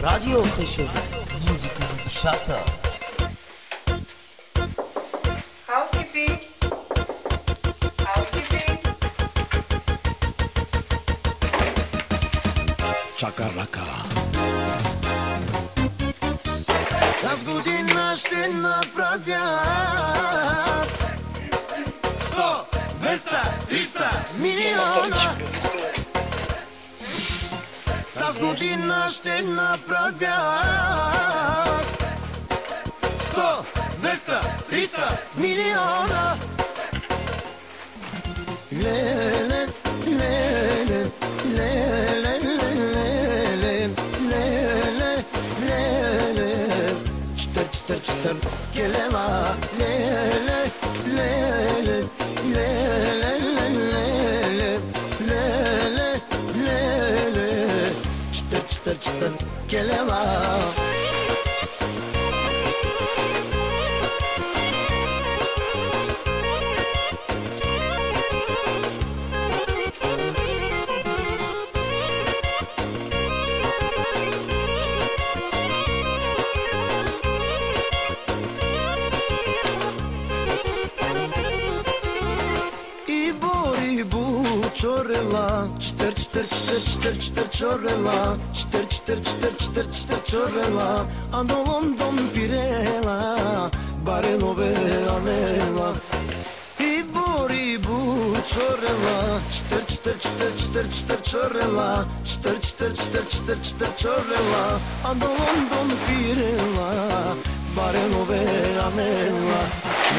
Радио Хъшево. Музика за душата. Housekeeping. Housekeeping. Чакарака. Тази година ще направя 100, 200, 300 милиона. Тази година ще направя 100, 200, 300 милиона. Леле, леле, леле, леле, леле, леле, чтър, келема, леле, леле, леле, леле, леле, леле, чтър, келема. Чорела, чтър, чорела, чтър, чорела, а до Лондон пирела, баренове анела. Рибу, чорела, чтър, чорела, чтър, чорела, а до Лондон пирела, баренове анела.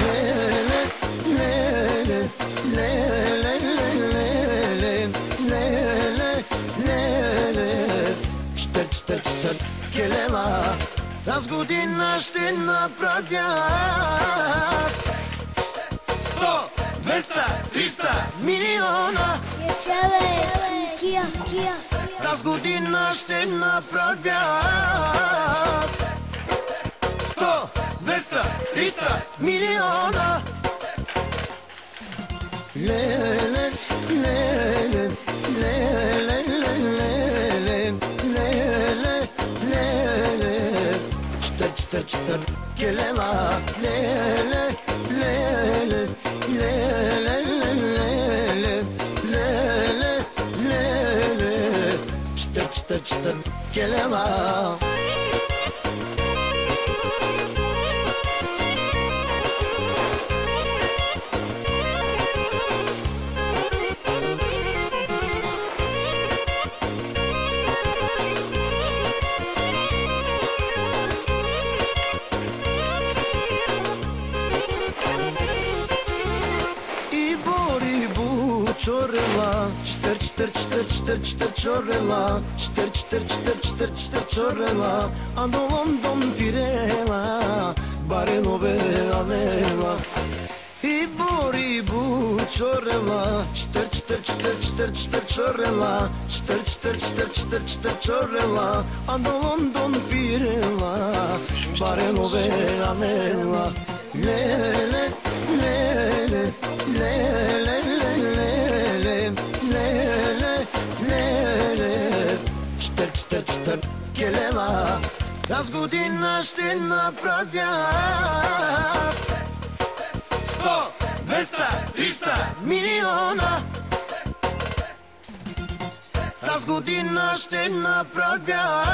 Леле, леле, леле, чтър, келема. Тази година ще направя 100, 200, 300 милиона. Тази година ще направя 100, 200, 300 милиона. Леле, леле, леле, леле, леле, леле, чтър, келема, леле, леле, леле, леле, леле, леле, чтър, келема. Чорела, чтър, чорела, чтър, чорела, а до Лондон пирела, баренове анела. Рибу, чорела, чтър, чорела, чтър, чорела, а до Лондон пирела, баренове анела. Леле, леле, леле, чтър, келема. Тази година ще направя 100, 200, 300 милиона. Тази година ще направя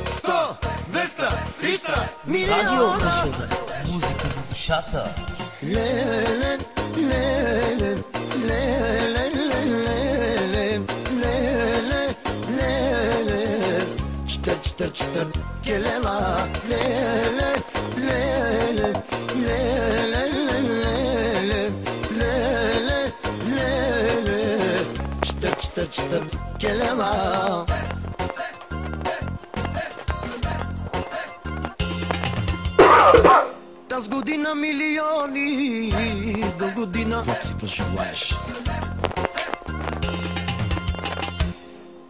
100, 200, 300 милиона. Радио Хъшево. Музика за душата. Леле, леле, леле, леле, леле, леле, чтър, келема, леле, леле, леле, леле, леле, леле, чтър, келема. Тази година милиони, до година Каквото си пожелаеш.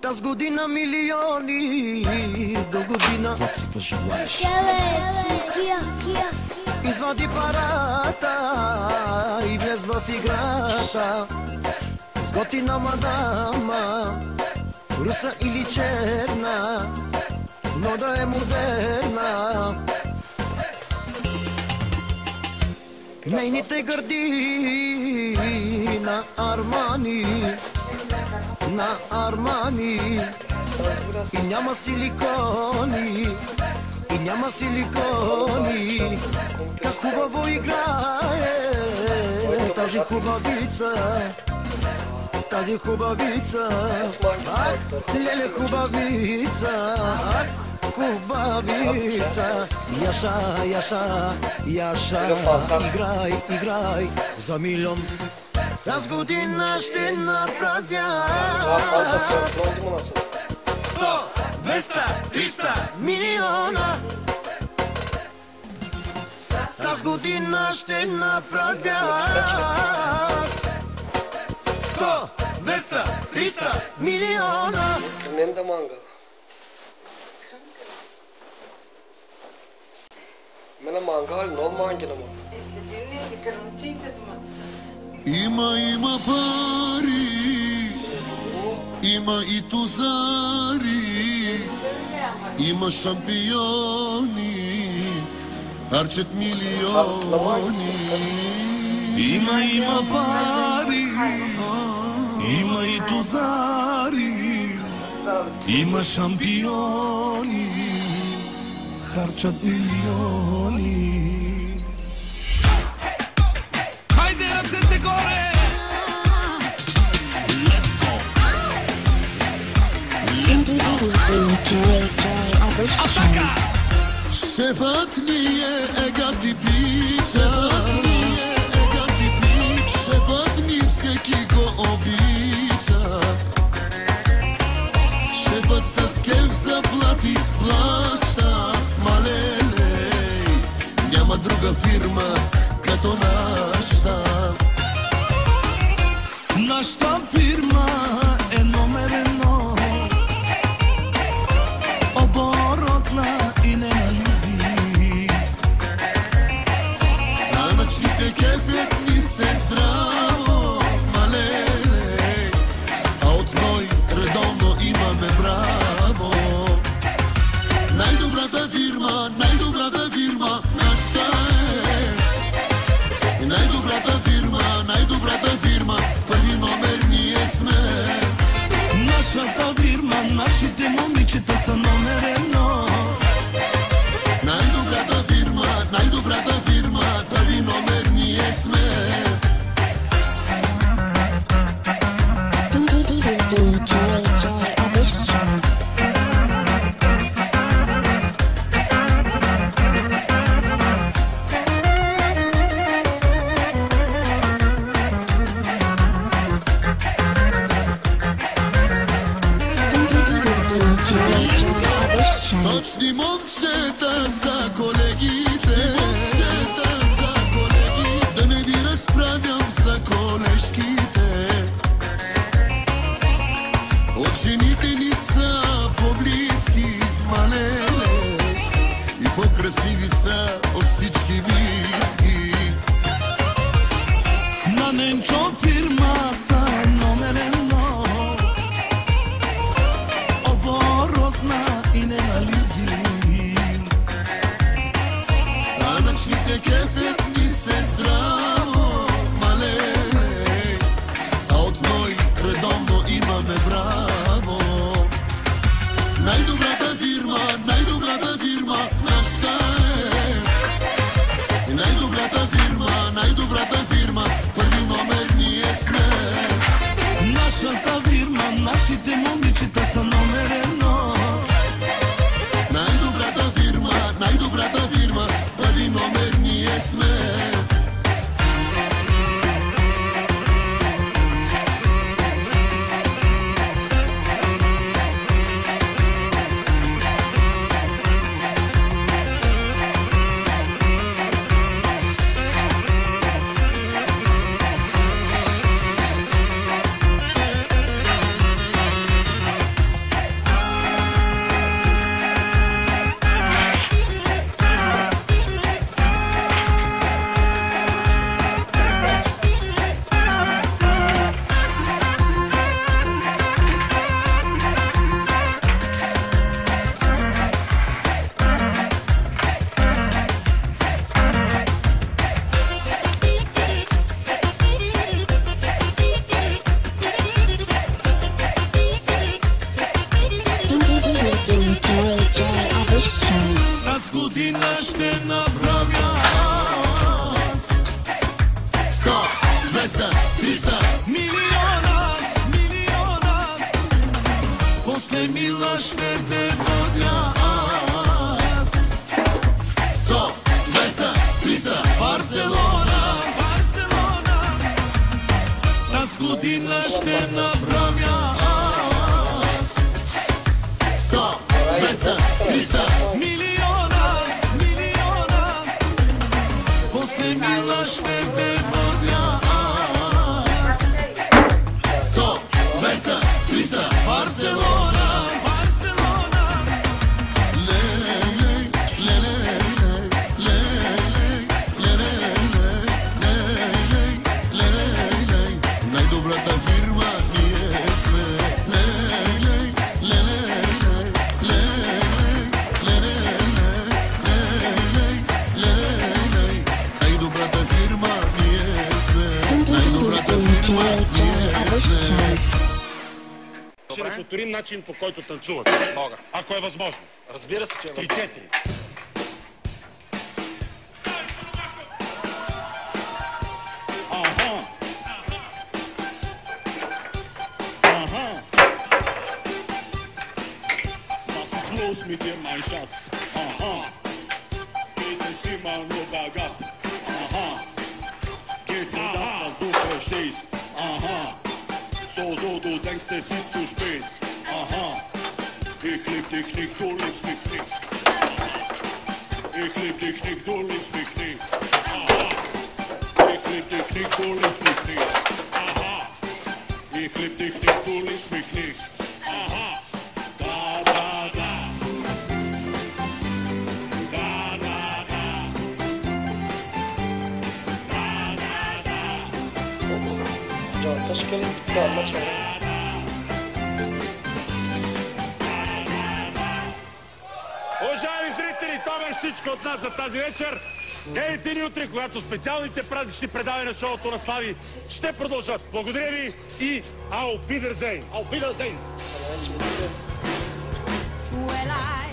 Тази година милиони, до година Каквото си пожелаеш. извади парата и влез в играта с готина мадама. руса или черна, но да е модерна. Нейните гърди на Армани, на Армани. И няма силикони, и няма силикони. Как хубаво играе тази хубавица, тази хубавица. Леле хубавица, хубавица. Яша, Яша, Яша, играй, играй за милион. Тази година ще направя 100, 200, 300 милиона. Тази година ще направя 100, 200, 300 милиона. Tremenda manga. Mena manga hal no manga nama. Има пари, има и тузари, има шампиони, харчат милиони. Има пари, има и тузари, има шампиони, харчат милиони. Хайде ръцете горе! Let's go! Атака! Шефът ни е гати пица, шефът ни всеки го обича. Шефът с кеф заплати плаща, малеле, няма друга фирма като нашата. Нашата фирма е номер едно, оборотна и не на лизинг. Данъчните кефят ни се здраво, малеле, а от ной редовно имаме браво. Най-добрата фирма, нашата е. Най-добрата фирма, първи номер ние сме. Нашата фирма, нашите момичета са номер едно. Най-добрата фирма, първи номер ние сме. Точни момчета са колегите, да не ви разправям за колежките. От жените ни са по-близки, малеле, и по-красиви са от всички виски. На Ненчо фирмата номер едно, оборотна и не на лизинг. Данъчните кефят ни се здраво, малеле, а от ной редовно имаме браво. Най-добрата фирма, нашата е. Най-добрата фирма, първи номер ние сме. Нашата фирма, нашите момичета са номер едно. Най-добрата фирма, първи номер ние сме. Mila ще те водя аз. 100, 200, 300, Барселона, Барселона, тази година ще направя аз. 100, 200, 300, Милиона, милиона, после Мила ще те водя аз. 100, 200, 300, Барселона, Барселона, лей, лей, лей, лей, лей, най-добрата фирма ние сме. Лей, най-добрата фирма ние сме. Най-добрата фирма ние сме. Ще не повторим начин, по който танцуват. Мога. Ако е възможно. Разбира се, че е 3-4. Aha. Aha. Was ist los mit dir, mein Schatz? Aha. Geht es immer nur bergab? Aha. Geht nur das, was du verstehst? Aha. So, du denkst, es ist zu spät. Aha. Ich lieb dich nicht, du liebst mich nicht. Ich lieb dich nicht, du liebst mich nicht. Aha. Ich lieb dich nicht, du liebst mich nicht. Aha. Ich lieb dich nicht, du liebst mich nicht. Aha. Da, da, da. Da, da, da. Da, da, da. Джонта ще ли да мачваме? Уважаеми зрители, това беше всичко от нас за тази вечер. Гледайте ни утре, когато специалните празнични предавания на шоуто на Слави ще продължат. Благодаря ви и Auf Wiedersehen! Auf Wiedersehen! Ама, Well, I